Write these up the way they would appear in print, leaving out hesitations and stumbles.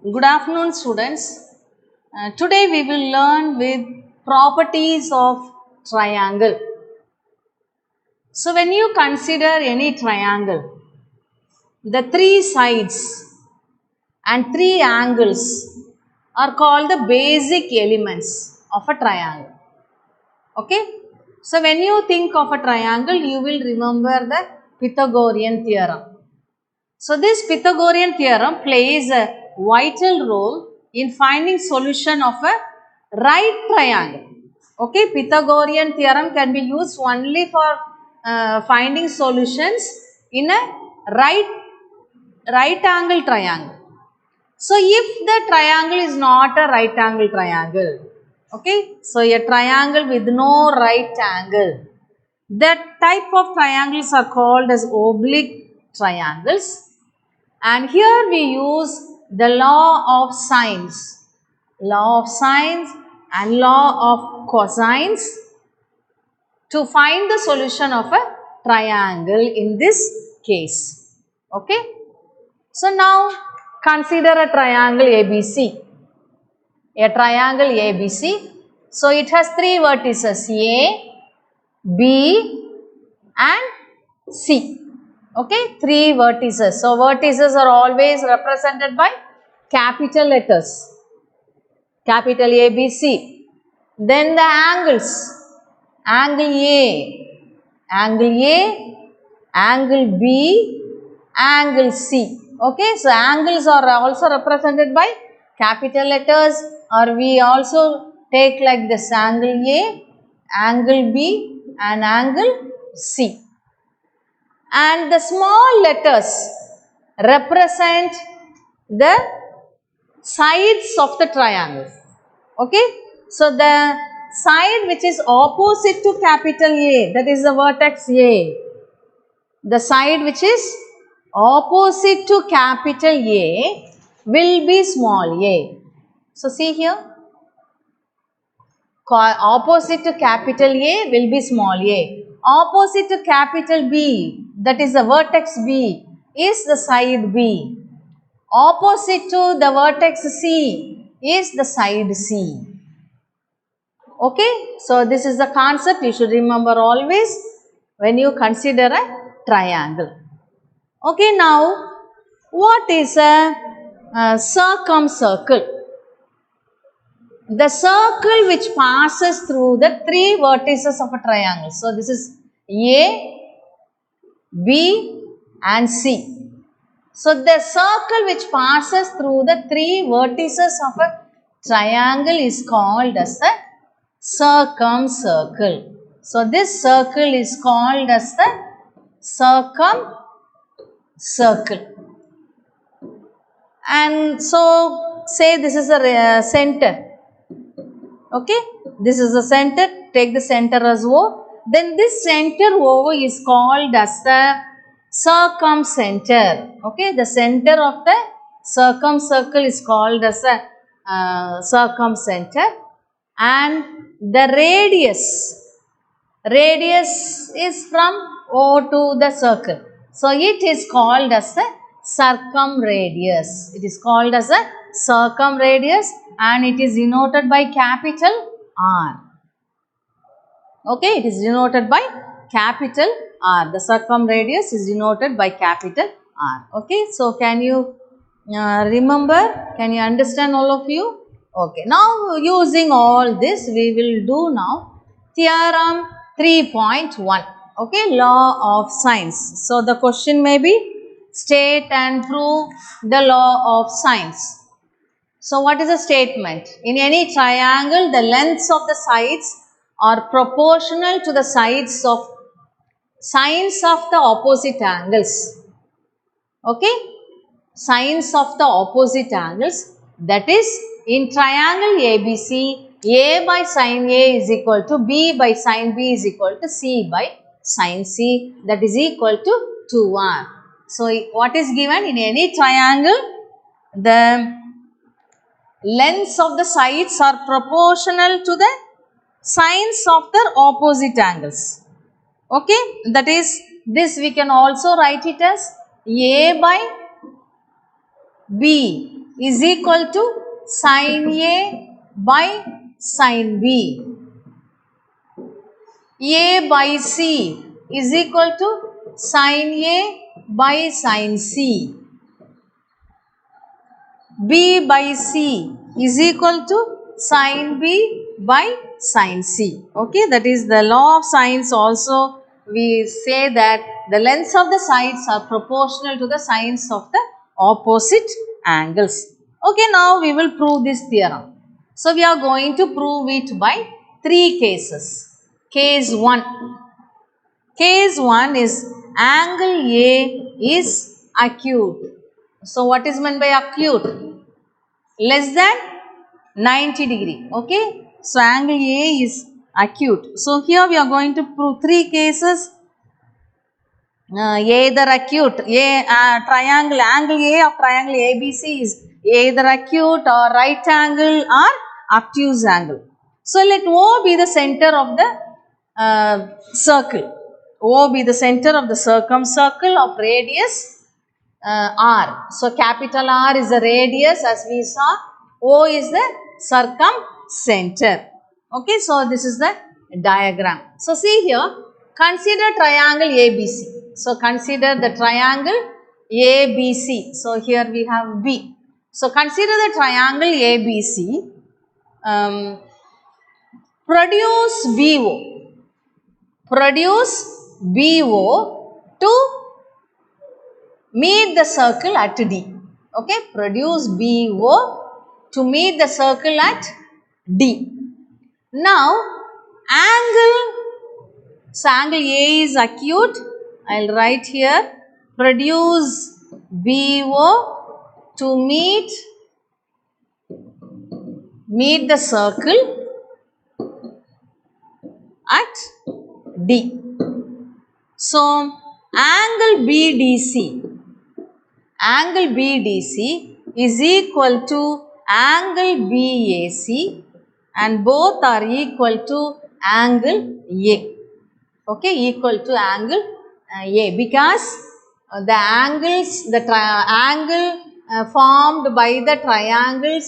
Good afternoon, students. Today we will learn with properties of triangle. So when you consider any triangle, the three sides and three angles are called the basic elements of a triangle. Okay? So when you think of a triangle, you will remember the Pythagorean theorem. So this Pythagorean theorem plays a vital role in finding solution of a right triangle. Okay, Pythagorean theorem can be used only for finding solutions in a right angle triangle. So if the triangle is not a right angle triangle, okay, so a triangle with no right angle, that type of triangles are called as oblique triangles. And here we use the law of sines and law of cosines to find the solution of a triangle in this case. Okay. So now consider a triangle ABC. A triangle ABC. So it has three vertices A, B and C. Okay, three vertices. So vertices are always represented by capital letters. Capital A, B, C. Then the angles. Angle A, angle A, angle B, angle C. Okay, so angles are also represented by capital letters, or we also take like this angle A, angle B and angle C. And the small letters represent the sides of the triangle. Okay, so the side which is opposite to capital A, that is the vertex A. The side which is opposite to capital A will be small a. So see here, opposite to capital A will be small a. Opposite to capital B, that is the vertex B, is the side B. Opposite to the vertex C is the side C. Okay, so this is the concept you should remember always when you consider a triangle. Okay, now what is a circumcircle? The circle which passes through the three vertices of a triangle. So this is A, B and C. So the circle which passes through the three vertices of a triangle is called as the circumcircle. So this circle is called as the circumcircle. And so say this is a center. Okay, this is the center, take the center as O. Then this center O is called as the circumcenter. Okay, the center of the circumcircle is called as the circumcenter, and the radius is from O to the circle. So it is called as the circumradius. It is called as a circumradius and it is denoted by capital R. Okay, it is denoted by capital R. The circumradius is denoted by capital R. Okay, so can you remember? Can you understand all of you? Okay, now using all this we will do now theorem 3.1. Okay, law of sines. So the question may be state and prove the law of sines. So what is the statement? In any triangle, the lengths of the sides are proportional to the sines of the opposite angles. Okay? Sines of the opposite angles. That is, in triangle ABC, A by sin A is equal to B by sin B is equal to C by sin C, that is equal to 2R. So what is given? In any triangle, the lengths of the sides are proportional to the sines of their opposite angles. Okay, that is, this we can also write it as A by B is equal to sin A by sin B. A by C is equal to sin A by sin C. B by C is equal to sin B by sin C. Okay, that is the law of sines. Also we say that the lengths of the sides are proportional to the sines of the opposite angles. Okay, now we will prove this theorem. So we are going to prove it by 3 cases. Case 1. Case 1 is angle A is acute. So what is meant by acute? Less than 90 degree. Okay. So angle A is acute. So here we are going to prove 3 cases. Either acute, triangle, angle A of triangle ABC is either acute or right angle or obtuse angle. So let O be the center of the circle. O be the center of the circumcircle of radius R. So capital R is the radius as we saw. O is the circumcenter. Okay, so this is the diagram. So see here, consider triangle ABC. So consider the triangle ABC. So here we have B. So consider the triangle ABC. Produce BO. Produce BO to meet the circle at D. Okay, produce BO to meet the circle at D. Now, angle A is acute. I will write here, produce BO to meet the circle at D. So, angle BDC is equal to angle BAC and both are equal to angle A. Okay, equal to angle A, because the angles, angle formed by the triangles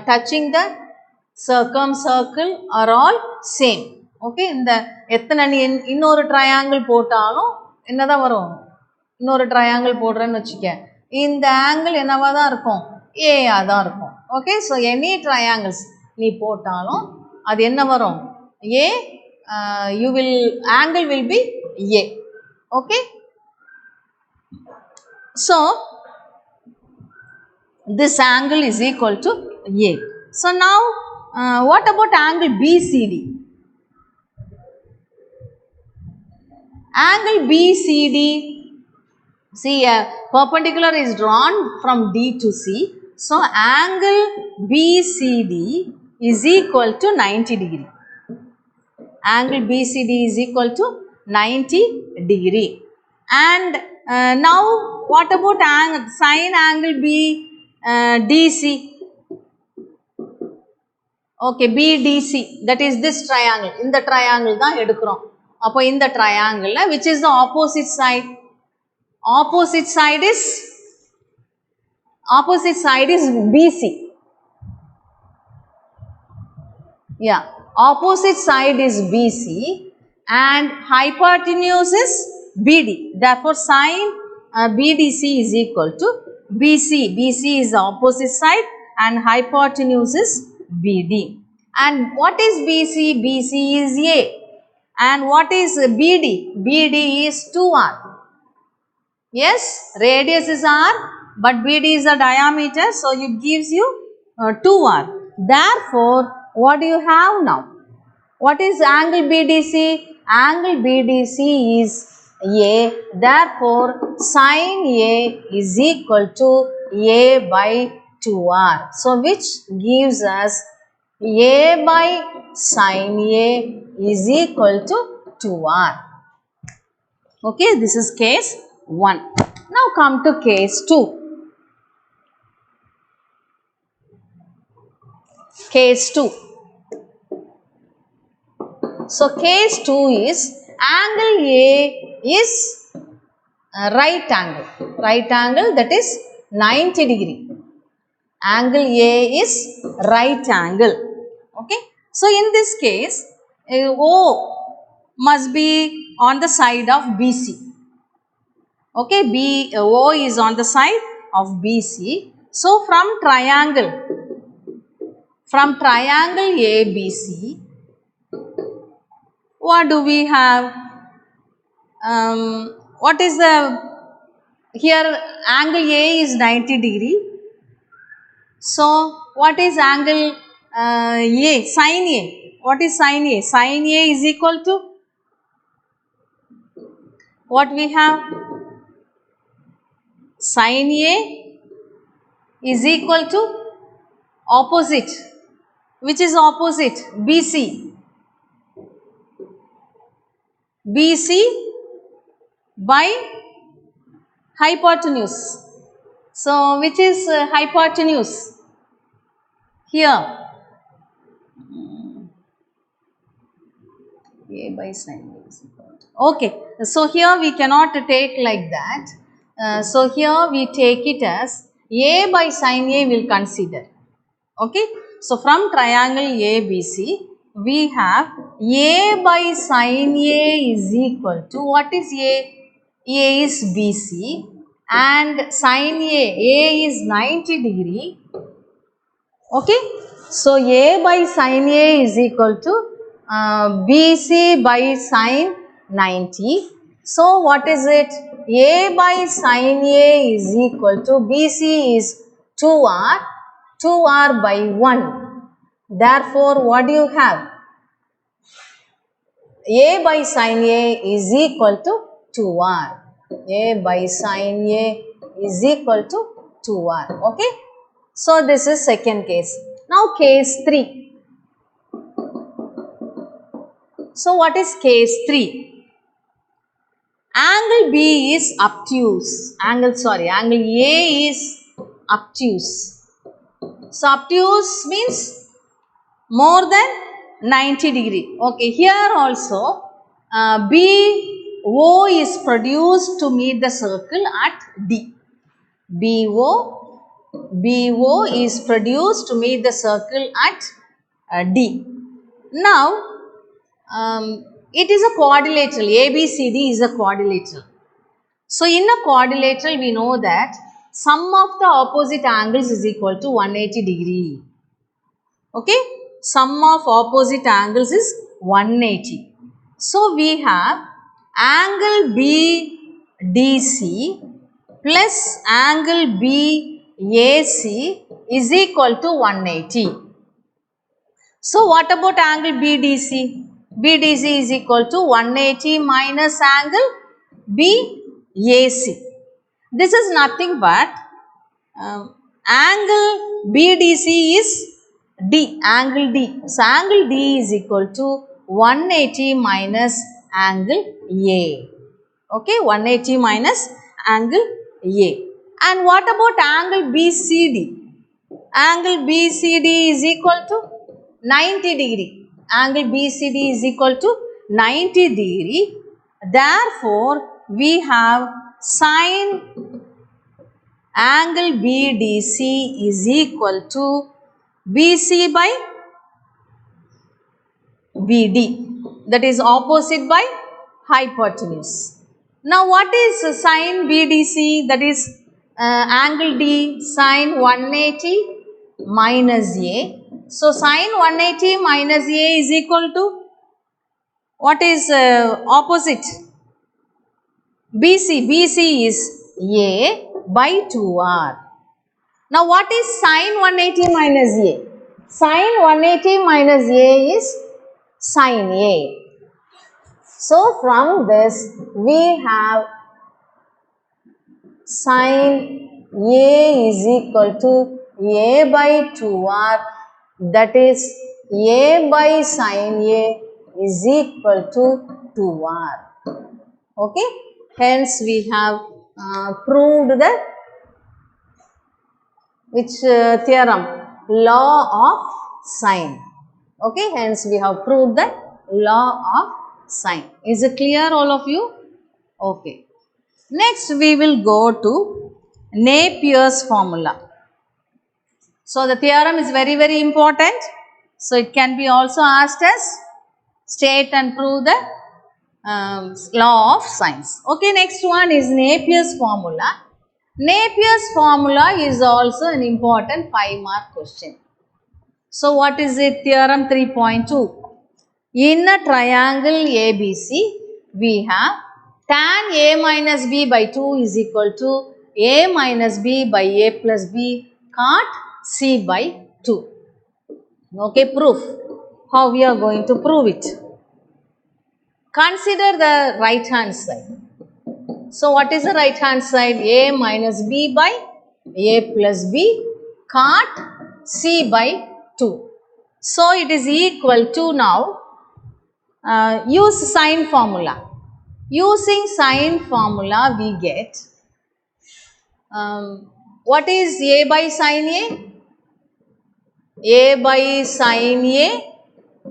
touching the circumcircle are all same. Okay, இந்த எத்தனை இன்னொரு triangle போட்டாலும் என்னதான் வரும்? இன்னொரு triangle போடுறேன்னு வச்சுக்க, இந்த ஆங்கிள் என்னவா தான் இருக்கும்? ஏயா தான் இருக்கும். ஓகே, ஸோ எனி ட்ரையாங்கிள்ஸ் நீ போட்டாலும் அது என்ன வரும்? ஏ, angle will be A. Okay, so this angle is equal to A. So now what about angle BCD? Angle BCD, see, a perpendicular is drawn from D to C. So angle BCD is equal to 90 degree. Angle BCD is equal to 90 degree. And now what about sine angle BDC? Okay, BDC, that is this triangle. In the triangle தான் எடுக்கிறோம். அப்போ இந்த triangle, which is the opposite side? Opposite side is BC. Yeah, opposite side is BC and hypotenuse is BD. Therefore, sine BDC is equal to BC. BC is the opposite side and hypotenuse is BD. And what is BC? BC is A. And what is BD? BD is 2R. Yes, radius is R, but BD is the diameter, so it gives you 2R. Therefore, what do you have now? What is angle BDC? Angle BDC is A. Therefore, sine A is equal to A by 2R. So, which gives us A by sine A is equal to 2R. Okay, this is case 1. Now come to case 2. Case 2. So, case 2 is angle A is right angle. Right angle, that is 90 degree. Angle A is right angle. Okay. So in this case, O must be on the side of BC. Okay, O is on the side of BC. So from triangle ABC, what do we have? What is the, here angle A is 90 degree. So what is angle A? Sin A. What is sin A? Sin A is equal to what we have? Sin A is equal to opposite. Which is opposite? BC. BC by hypotenuse. So which is hypotenuse? Here. A by sin A is equal to. Okay. So here we cannot take like that. So here we take it as A by sin A will consider. Okay. So from triangle ABC, we have A by sin A is equal to, what is A? A is BC and sin A is 90 degree. Okay. So A by sin A is equal to BC by sin 90. So what is it? A by sin A is equal to, BC is 2R, 2R by 1. Therefore, what do you have? A by sin A is equal to 2R. A by sin A is equal to 2R. Okay. So this is second case. Now case 3. So what is case 3? Angle B is obtuse. Angle A is obtuse. So obtuse means more than 90 degree. Okay, here also BO is produced to meet the circle at D. BO is produced to meet the circle at D. Now, it is a quadrilateral. ABCD is a quadrilateral. So in a quadrilateral, we know that sum of the opposite angles is equal to 180 degree. Okay, sum of opposite angles is 180. So we have angle BDC plus angle BAC is equal to 180. So what about angle BDC? BDC is equal to 180 minus angle BAC. This is nothing but angle BDC is D, angle D. So angle D is equal to 180 minus angle A. Okay, 180 minus angle A. And what about angle BCD? Angle BCD is equal to 90 degree. Angle BCD is equal to 90 degree. Therefore, we have sin angle BDC is equal to BC by BD, that is opposite by hypotenuse. Now, what is sin BDC? That is angle D sin 180 minus A. So, sin 180 minus A is equal to, what is opposite? BC. BC is A by 2R. Now, what is sin 180 minus A? Sin 180 minus A is sin A. So, from this we have sin A is equal to A by 2R, that is A by sin A is equal to 2R. Okay. Hence, we have proved the which theorem? Law of sine. Okay. Hence, we have proved the law of sine. Is it clear, all of you? Okay. Next, we will go to Napier's formula. So the theorem is very, very important. So it can be also asked as state and prove the law of sines. Okay, next one is Napier's formula. Napier's formula is also an important 5-mark question. So what is it? Theorem 3.2. In a triangle ABC, we have tan A minus B by 2 is equal to A minus B by A plus B cot C by 2. Okay, proof. How we are going to prove it? Consider the right hand side. So what is the right hand side? A minus B by A plus B cot C by 2. So it is equal to now use sine formula. Using sine formula we get what is A by sine A? A by sine A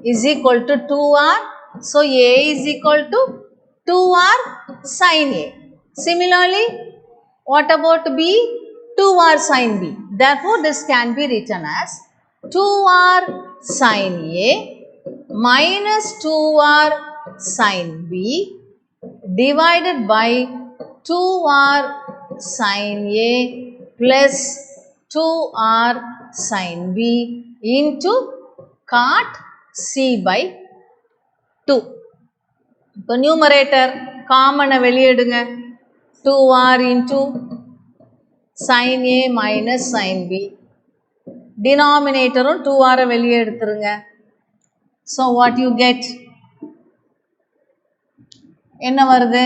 is equal to 2R. So A is equal to 2R sine A. Similarly, what about B? 2R sine B. Therefore, this can be written as 2R sine A minus 2R sine B divided by 2R sine A plus 2R sine B into cot C by 2. இப்போ numerator common வெளியெடுங்க 2R into sin A minus sin B. Denominator 2R வெளியே எடுத்துருங்க. So what you get? என்ன வருது?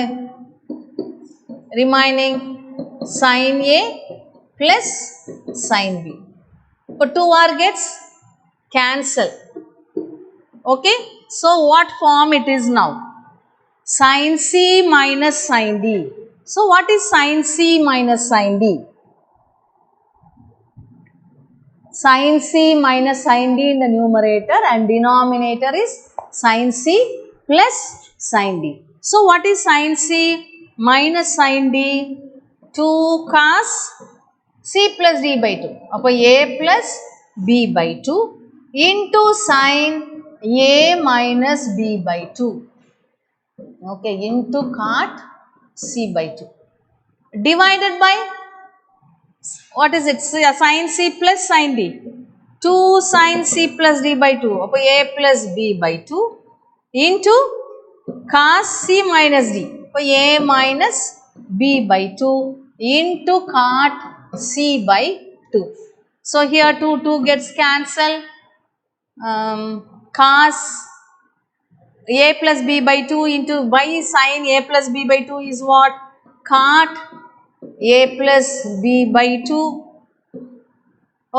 Remaining sin A plus sin B. இப்போ 2R gets cancel. Okay. So what form it is now? Sin C minus sin D. So what is sin C minus sin D? Sin C minus sin D in the numerator and denominator is sin C plus sin D. So what is sin C minus sin D? 2 cos C plus D by 2. Appo A plus B by 2 into sin A minus B by 2. Okay, into cot C by 2. Divided by what is it? Sin C plus sin D. 2 sin C plus D by 2. Appo A plus B by 2 into cos C minus D. Appo A minus B by 2 into cot C by 2. So here 2 gets cancelled. Cos A plus B by 2 into by sin A plus B by 2 is what? Cot A plus B by 2.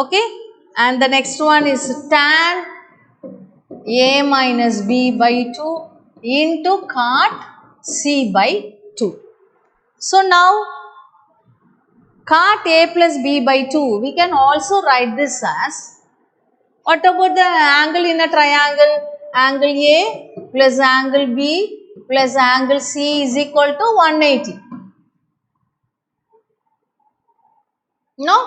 Okay. And the next one is tan A minus B by 2 into cot C by 2. So now cot A plus B by 2, we can also write this as, what about the angle in a triangle? Angle A plus angle B plus angle C is equal to 180. No?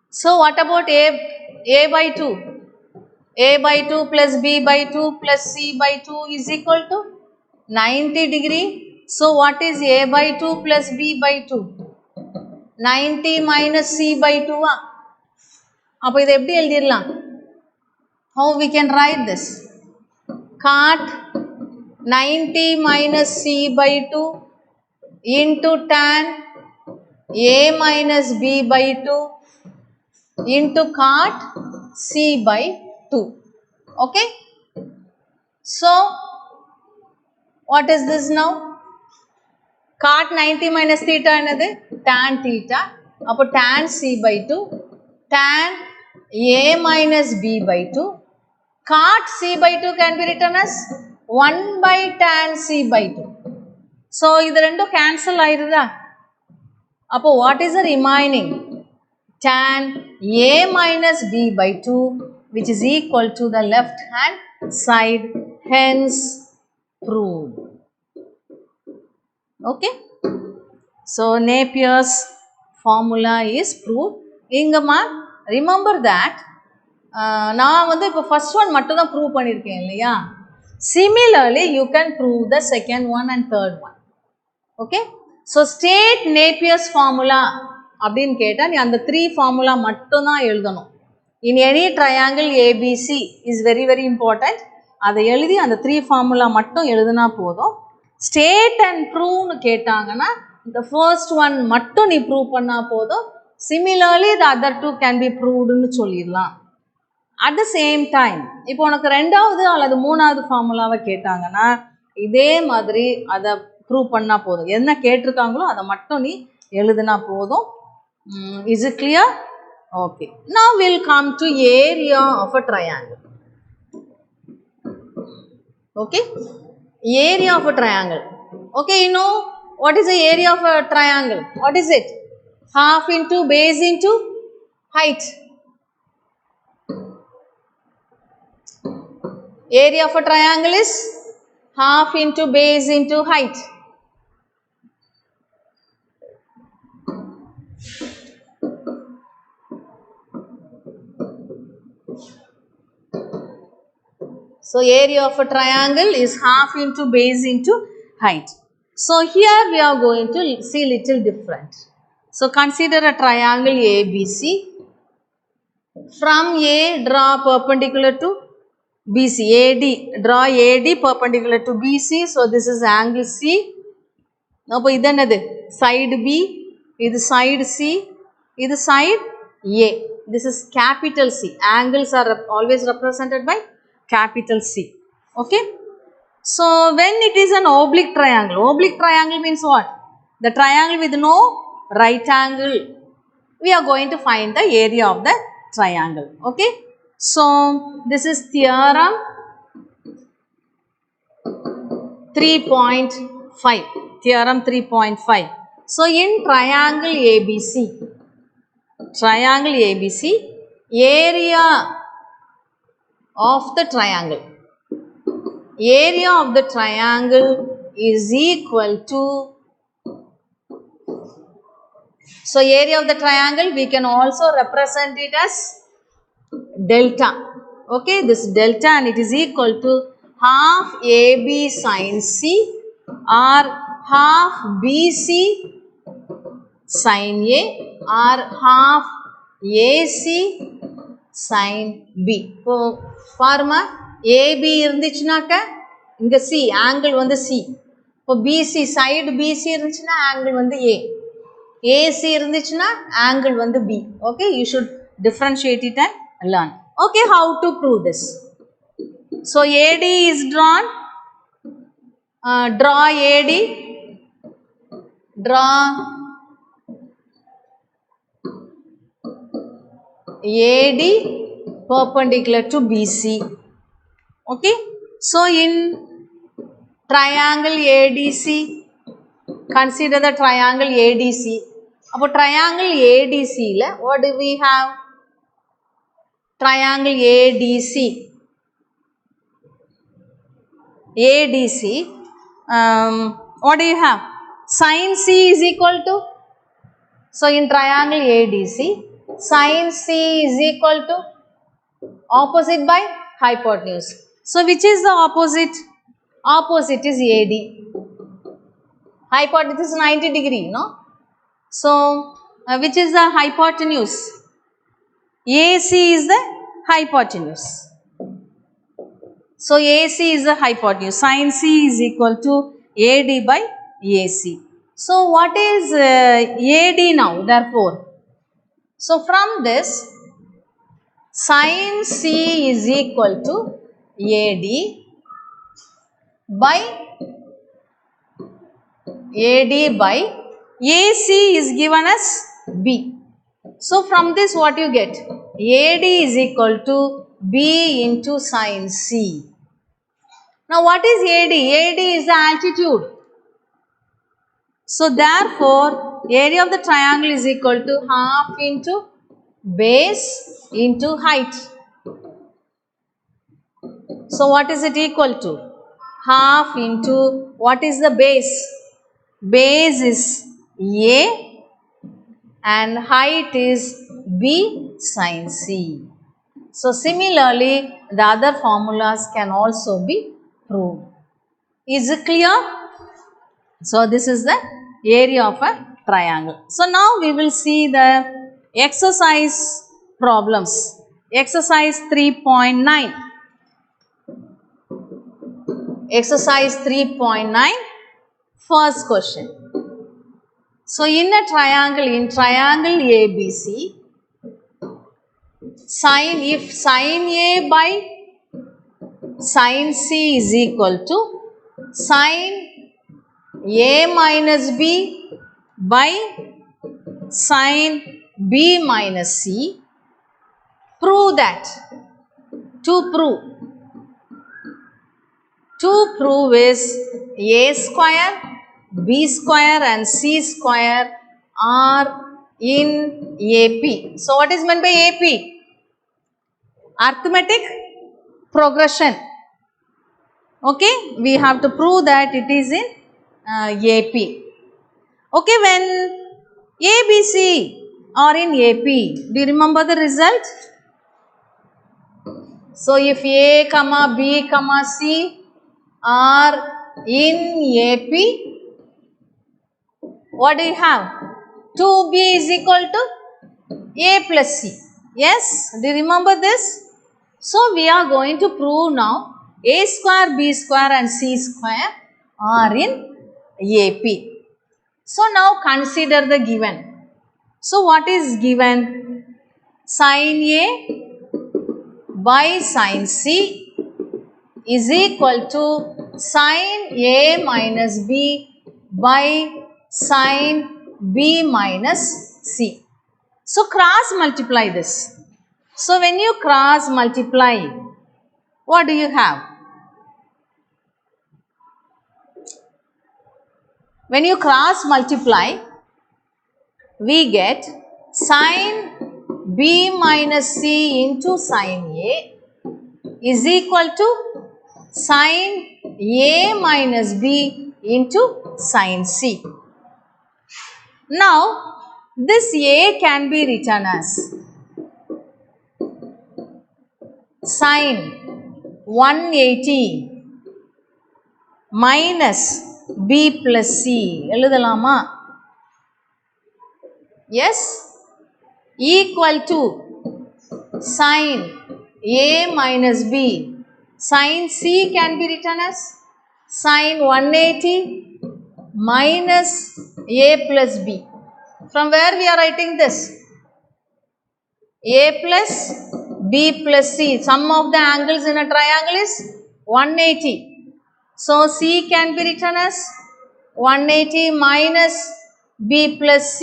So what about A by 2? A by 2 plus B by 2 plus C by 2 is equal to 90 degree. So what is A by 2 plus B by 2? 90 minus C by 2. அப்போ இதை எப்படி எழுதிடலாம்? How we can write this? Cot 90 minus C by 2 into tan A minus B by 2 into cot C by 2. Okay. So what is this now? Cot 90 minus theta another tan theta. Appo tan C by 2 tan A minus B by 2. Cot C by 2 can be written as 1 by tan C by 2. So idu rendu cancel aayirudha. Appo what is the remaining? Tan A minus B by 2, which is equal to the left hand side, hence proved. Okay. So Napier's formula is proved. Ingama remember that நான் வந்து இப்போ first one மட்டும் தான் prove பண்ணியிருக்கேன் இல்லையா. Similarly you can prove the second one and third one. Okay, so state Napier's formula அப்படின்னு கேட்டால் நீ அந்த 3 ஃபார்முலா மட்டும் தான் எழுதணும். In any triangle ABC is very very important. அதை எழுதி அந்த 3 ஃபார்முலா மட்டும் எழுதுனா போதும். ஸ்டேட் அண்ட் ப்ரூவ்னு கேட்டாங்கன்னா இந்த ஃபர்ஸ்ட் ஒன் மட்டும் நீ ப்ரூவ் பண்ணால் போதும். Similarly the other two can be provedன்னு சொல்லிடலாம். அட் த சேம் டைம் இப்போ உனக்கு ரெண்டாவது அல்லது மூணாவது ஃபார்முலாவை கேட்டாங்கன்னா இதே மாதிரி அதை ப்ரூவ் பண்ணால் போதும். என்ன கேட்டிருக்காங்களோ அதை மட்டும் நீ எழுதுனா போதும். Is it clear? Okay, now we'll come to area of a triangle. Okay, area of a triangle. Okay, you know what is the area of a triangle? What is it? Half into base into height. Area of a triangle is half into base into height. So area of a triangle is half into base into height. So here we are going to see little different. So consider a triangle ABC. From A draw perpendicular to BC. AD, draw AD perpendicular to BC. So this is angle C. Now this is side B, this is side C, this is side A. This is capital C. Angles are always represented by capital C. Okay, so when it is an oblique triangle means what? The triangle with no right angle. We are going to find the area of the triangle. Okay, so this is theorem 3.5. Theorem 3.5. So in triangle ABC, area of the triangle is equal to, so area of the triangle we can also represent it as delta. Okay, this delta, and it is equal to half AB sin C or half BC sin A or half AC sin B. So பாருமா, AB இருந்துச்சுனாக்க இங்க C, angle வந்து C. இப்போ BC, side BC இருந்துச்சுனா angle வந்து A. AC இருந்துச்சுனா angle வந்து B. Okay, you should differentiate it and learn. Okay, how to prove this? So AD is drawn. Draw AD. Draw AD perpendicular to BC. Okay, so in triangle ADC, consider the triangle ADC. Now triangle ADC la, what do we have? Triangle ADC. What do you have? Sin C is equal to, so in triangle ADC, sin C is equal to opposite by hypotenuse. So which is the opposite? Opposite is AD. Hypotenuse is 90 degree, no? So which is the hypotenuse? AC is the hypotenuse. So AC is the hypotenuse. Sin C is equal to AD by AC. So what is AD now? Therefore, so from this, sin C is equal to AD by AC is given as B. So from this what you get? AD is equal to B into sin C. Now what is AD? AD is the altitude. So therefore area of the triangle is equal to half into base into height. So what is it equal to? Half into, what is the base? Base is A and height is B sin C. So similarly, the other formulas can also be proved. Is it clear? So this is the area of a triangle. So now we will see the exercise problems. Exercise 3.9. Exercise 3.9, first question. So in triangle ABC, if sin A by sin C is equal to sin A minus B by sin B minus C, prove that. To prove is A square, B square and C square are in AP. So what is meant by AP? Arithmetic progression. Okay, we have to prove that it is in AP. Okay, when ABC are in AP, do you remember the result? So if A, B, C are in AP, what do you have? 2B is equal to A plus C. Yes, do you remember this? So we are going to prove now A square, B square and C square are in AP. So now consider the given. So what is given? Sin A by sin C is equal to sin A minus B by sin B minus C. So cross multiply this. So when you cross multiply, what do you have? When you cross multiply, we get sin B minus C into sin A is equal to sin A minus B into sin C. Now, this A can be written as sin 180 minus B plus C. எழுதலாமா? Yes, equal to sin A minus B. Sin C can be written as sin 180 minus A plus B. From where we are writing this? A plus B plus C. Sum of the angles in a triangle is 180. So C can be written as 180 minus B plus C,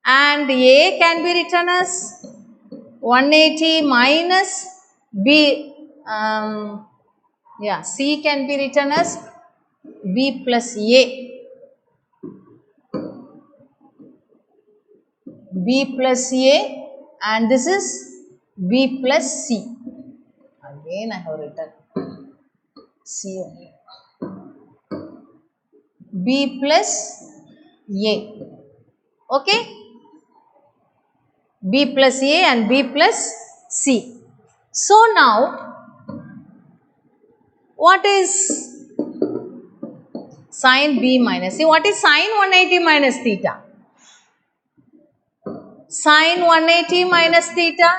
and A can be written as 180 minus B, C can be written as B plus A. B plus A, and this is B plus C. Again I have written C only. B plus A. Okay? B plus A and B plus C. So now, what is sin B minus C? What is sin 180 minus theta? Sin 180 minus theta?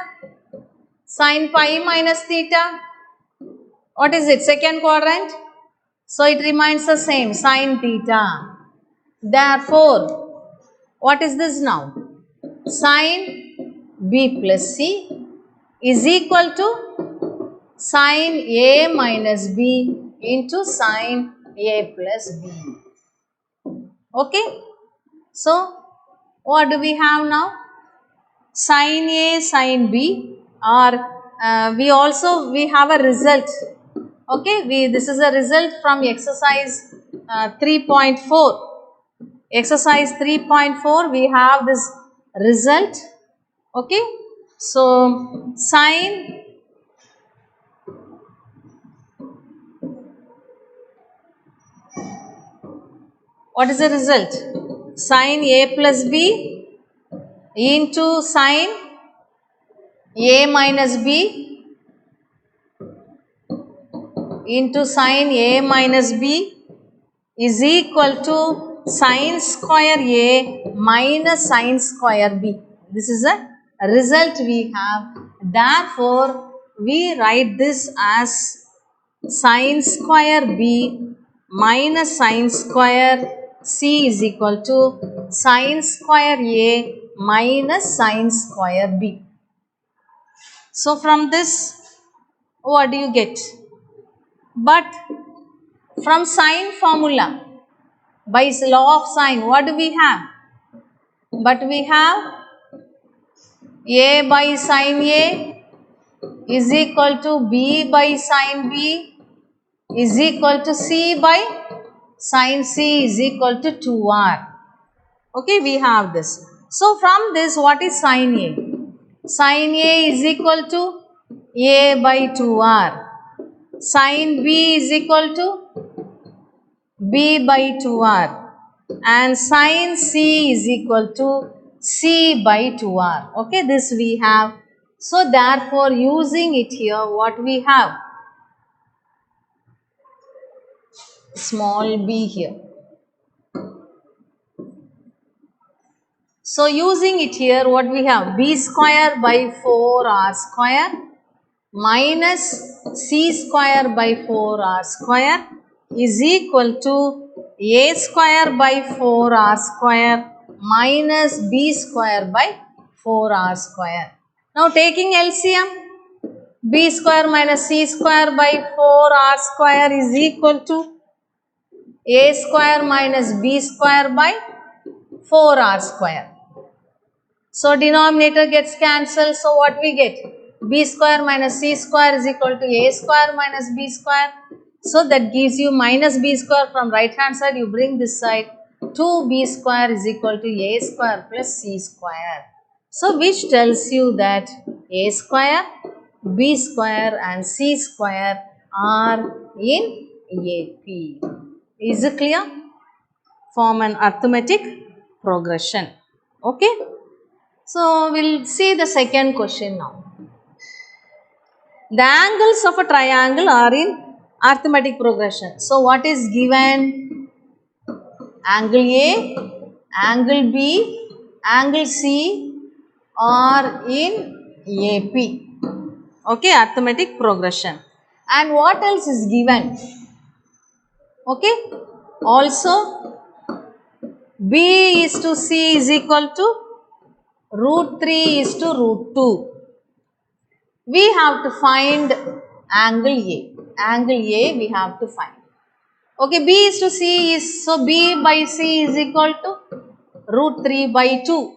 Sin pi minus theta? What is it? Second quadrant? So it remains the same, sin theta. Therefore, what is this now? Sin B plus C is equal to sin A minus B into sin A plus B. Okay. So, what do we have now? Sin A, sin B, or we have a result. Okay, this is a result from exercise 3.4. Exercise 3.4, we have this result. Okay, so sin what is the result? Sin A plus B into sin A minus B into sine A minus B is equal to sine square A minus sine square B. This is a result we have. Therefore, we write this as sine square B minus sine square C is equal to sine square A minus sine square B. So, from this, what do you get? But from sine formula, by law of sine, what do we have? But we have A by sine A is equal to B by sine B is equal to C by sine C is equal to 2R. Okay, we have this. So, from this, what is sine A? Sine A is equal to A by 2R. Sine B is equal to B by 2R. And sine C is equal to C by 2R. Okay, this we have. So, therefore, using it here, what we have? Small b here. So, using it here, what we have? B square by 4R square minus C square by 4R square is equal to A square by 4R square minus B square by 4R square. Now, taking LCM, B square minus C square by 4R square is equal to A square minus B square by 4R square. So, denominator gets cancelled. So, what we get? B square minus C square is equal to A square minus B square. So, that gives you minus B square from right hand side. You bring this side. 2B square is equal to A square plus C square. So, which tells you that A square, B square and C square are in AP. Is it clear? Form an arithmetic progression. Okay. So, we will see the second question now. The angles of a triangle are in arithmetic progression. So, what is given? Angle A, angle B, angle C are in AP. Okay, arithmetic progression. And what else is given? Okay, also B is to C is equal to root 3 is to root 2. We have to find angle A. Angle A we have to find. Okay, B is to C is, so B by C is equal to root 3 by 2.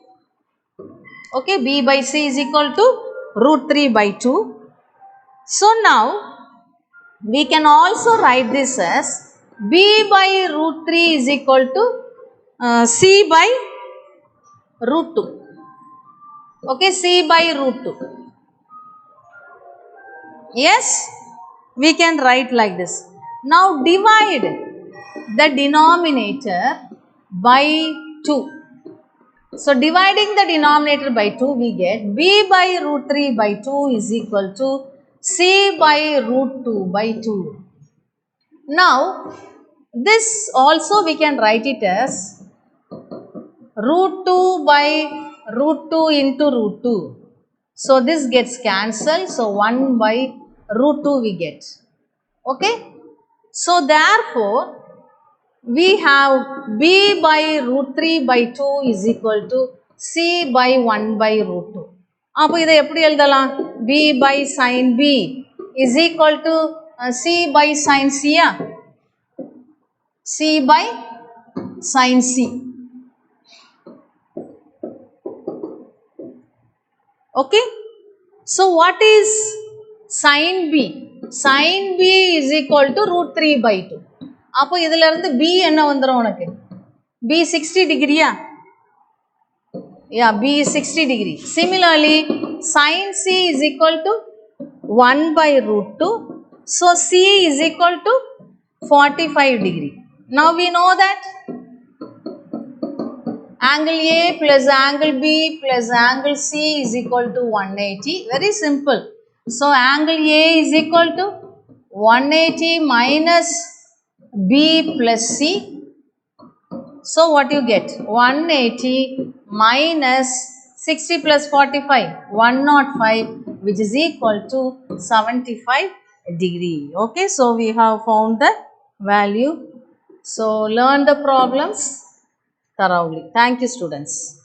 Okay, B by C is equal to root 3 by 2. So, now we can also write this as B by root 3 is equal to C by root 2. Okay, C by root 2. Yes, we can write like this. Now, divide the denominator by 2. So, dividing the denominator by 2, we get B by root 3 by 2 is equal to C by root 2 by 2. Now, this also we can write it as root 2 by root 2 into root 2. So, this gets cancelled. So, 1 by root 2 we get. Okay. So, therefore, we have B by root 3 by 2 is equal to C by 1 by root 2. அப்போ இதை எப்படி எழுதலாம்? B by sin B is equal to C by sin C. C by sin C. Okay. So, what is sin B? Sin B is equal to root 3 by 2. அப்போ இதில் இருந்து B என்ன வந்துரும் உனக்கு? B 60 degree. Yeah, B is 60 degree. Similarly, sin C is equal to 1 by root 2. So, C is equal to 45 degree. Now, we know that Angle A plus angle B plus angle C is equal to 180. Very simple. So, angle A is equal to 180 minus B plus C. So, what you get? 180 minus 60 plus 45, 105, which is equal to 75 degree. Okay, so we have found the value. So, learn the problems thoroughly. Thank you, students.